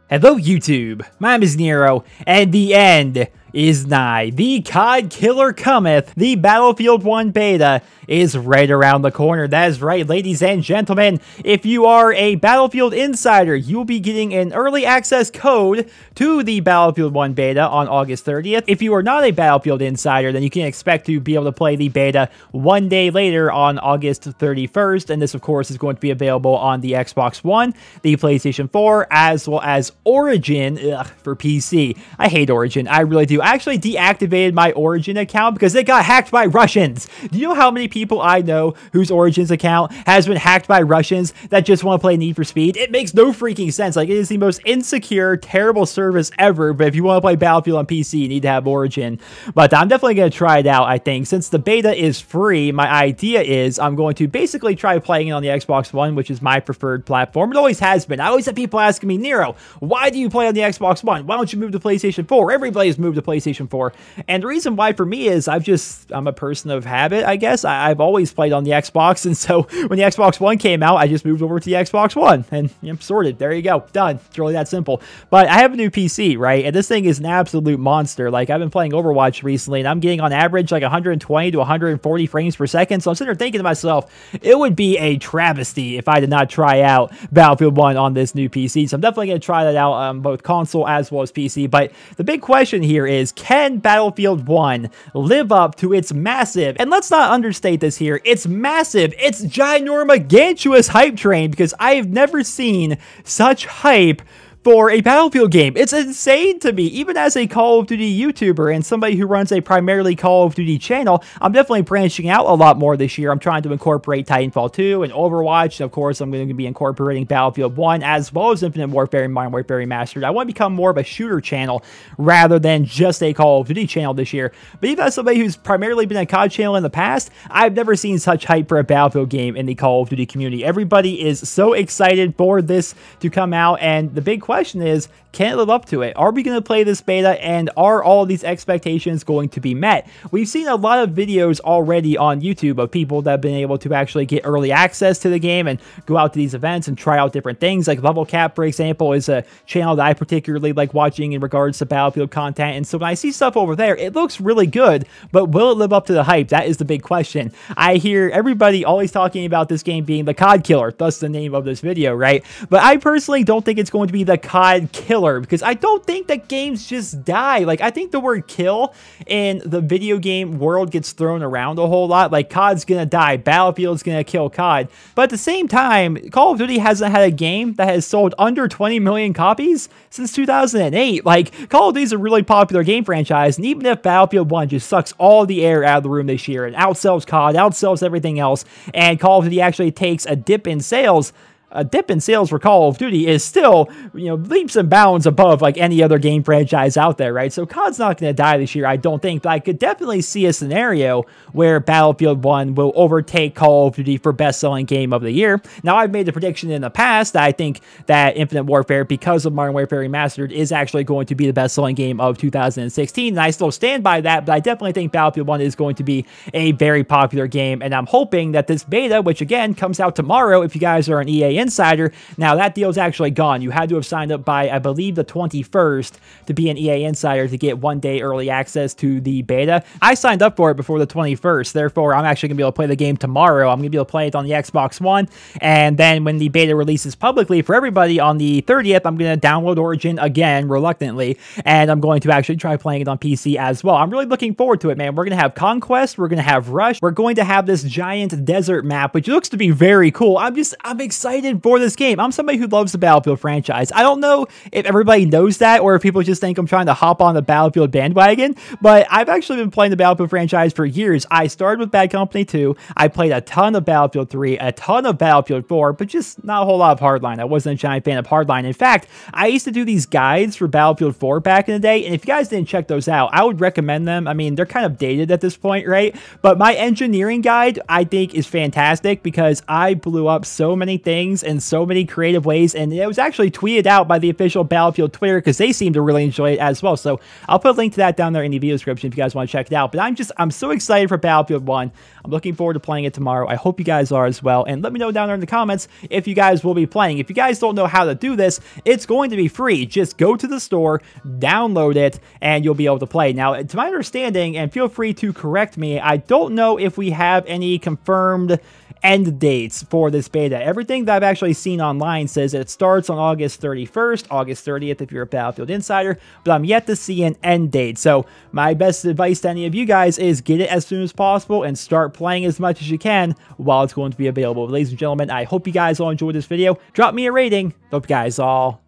Hello YouTube, my name is Nero, and the end is nigh. The COD killer cometh. The Battlefield 1 beta is right around the corner. That is right, ladies and gentlemen. If you are a Battlefield insider, you'll be getting an early access code to the Battlefield 1 beta on August 30th. If you are not a Battlefield insider, then you can expect to be able to play the beta one day later on August 31st. And this, of course, is going to be available on the Xbox One, the PlayStation 4, as well as Origin for PC. I hate Origin. I really do. I actually deactivated my Origin account because it got hacked by Russians. Do you know how many people I know whose Origins account has been hacked by Russians that just want to play Need for Speed? It makes no freaking sense. Like, it is the most insecure, terrible service ever. But if you want to play Battlefield on PC, you need to have Origin. But I'm definitely going to try it out, I think. Since the beta is free, my idea is I'm going to basically try playing it on the Xbox One, which is my preferred platform. It always has been. I always have people asking me, Nero, why do you play on the Xbox One? Why don't you move to PlayStation 4? Everybody's moved to PlayStation 4. And the reason why for me is I'm a person of habit, I guess. I've always played on the Xbox, and so when the Xbox One came out, I just moved over to the Xbox One, and sorted. There you go. Done. It's really that simple. But I have a new PC, right? And this thing is an absolute monster. Like, I've been playing Overwatch recently, and I'm getting on average like 120 to 140 frames per second. So I'm sitting there thinking to myself, it would be a travesty if I did not try out Battlefield 1 on this new PC. So I'm definitely going to try that out on both console as well as PC. But the big question here is, can Battlefield 1 live up to its massive, and let's not understate this here, it's massive, it's ginormous hype train, because I have never seen such hype for a Battlefield game. It's insane to me. Even as a Call of Duty YouTuber and somebody who runs a primarily Call of Duty channel, I'm definitely branching out a lot more this year. I'm trying to incorporate Titanfall 2 and Overwatch. And of course, I'm going to be incorporating Battlefield 1 as well as Infinite Warfare and Modern Warfare Remastered. I want to become more of a shooter channel rather than just a Call of Duty channel this year. But even as somebody who's primarily been a COD channel in the past, I've never seen such hype for a Battlefield game in the Call of Duty community. Everybody is so excited for this to come out, and the big question is, can it live up to it? Are we going to play this beta, and are all these expectations going to be met? We've seen a lot of videos already on YouTube of people that have been able to actually get early access to the game and go out to these events and try out different things. Like Level Cap, for example, is a channel that I particularly like watching in regards to Battlefield content. And so when I see stuff over there, it looks really good, but will it live up to the hype? That is the big question. I hear everybody always talking about this game being the COD killer. Thus the name of this video, right? But I personally don't think it's going to be the COD killer, because I don't think that games just die. Like, I think the word kill in the video game world gets thrown around a whole lot. Like, COD's gonna die, Battlefield's gonna kill COD. But at the same time, Call of Duty hasn't had a game that has sold under 20 million copies since 2008. Like, Call of Duty is a really popular game franchise, and even if Battlefield 1 just sucks all the air out of the room this year and outsells COD, outsells everything else, and Call of Duty actually takes a dip in sales, a dip in sales for Call of Duty is still, leaps and bounds above like any other game franchise out there, right? So COD's not going to die this year, I don't think, but I could definitely see a scenario where Battlefield 1 will overtake Call of Duty for best-selling game of the year. Now, I've made the prediction in the past that I think that Infinite Warfare, because of Modern Warfare Remastered, is actually going to be the best-selling game of 2016, and I still stand by that, but I definitely think Battlefield 1 is going to be a very popular game, and I'm hoping that this beta, which again comes out tomorrow if you guys are an EA Insider. Now, that deal is actually gone. You had to have signed up by, I believe, the 21st to be an EA Insider to get one-day early access to the beta. I signed up for it before the 21st. Therefore, I'm actually going to be able to play the game tomorrow. I'm going to be able to play it on the Xbox One. And then when the beta releases publicly for everybody on the 30th, I'm going to download Origin again, reluctantly. And I'm going to actually try playing it on PC as well. I'm really looking forward to it, man. We're going to have Conquest. We're going to have Rush. We're going to have this giant desert map, which looks to be very cool. I'm excited for this game. I'm somebody who loves the Battlefield franchise. I don't know if everybody knows that or if people just think I'm trying to hop on the Battlefield bandwagon, but I've actually been playing the Battlefield franchise for years. I started with Bad Company 2. I played a ton of Battlefield 3, a ton of Battlefield 4, but just not a whole lot of Hardline. I wasn't a giant fan of Hardline. In fact, I used to do these guides for Battlefield 4 back in the day, and if you guys didn't check those out, I would recommend them. I mean, they're kind of dated at this point, right? But my engineering guide, I think, is fantastic because I blew up so many things this in so many creative ways, and it was actually tweeted out by the official Battlefield Twitter because they seem to really enjoy it as well. So I'll put a link to that down there in the video description if you guys want to check it out. But I'm so excited for Battlefield 1. I'm looking forward to playing it tomorrow. I hope you guys are as well. And let me know down there in the comments if you guys will be playing. If you guys don't know how to do this, it's going to be free. Just go to the store, download it, and you'll be able to play. Now, to my understanding, and feel free to correct me, I don't know if we have any confirmed end dates for this beta. Everything that I've actually seen online says it starts on August 31st, August 30th if you're a Battlefield insider, but I'm yet to see an end date. So my best advice to any of you guys is get it as soon as possible and start playing as much as you can while it's going to be available. Ladies and gentlemen, I hope you guys all enjoyed this video. Drop me a rating. Hope you guys all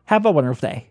have a wonderful day.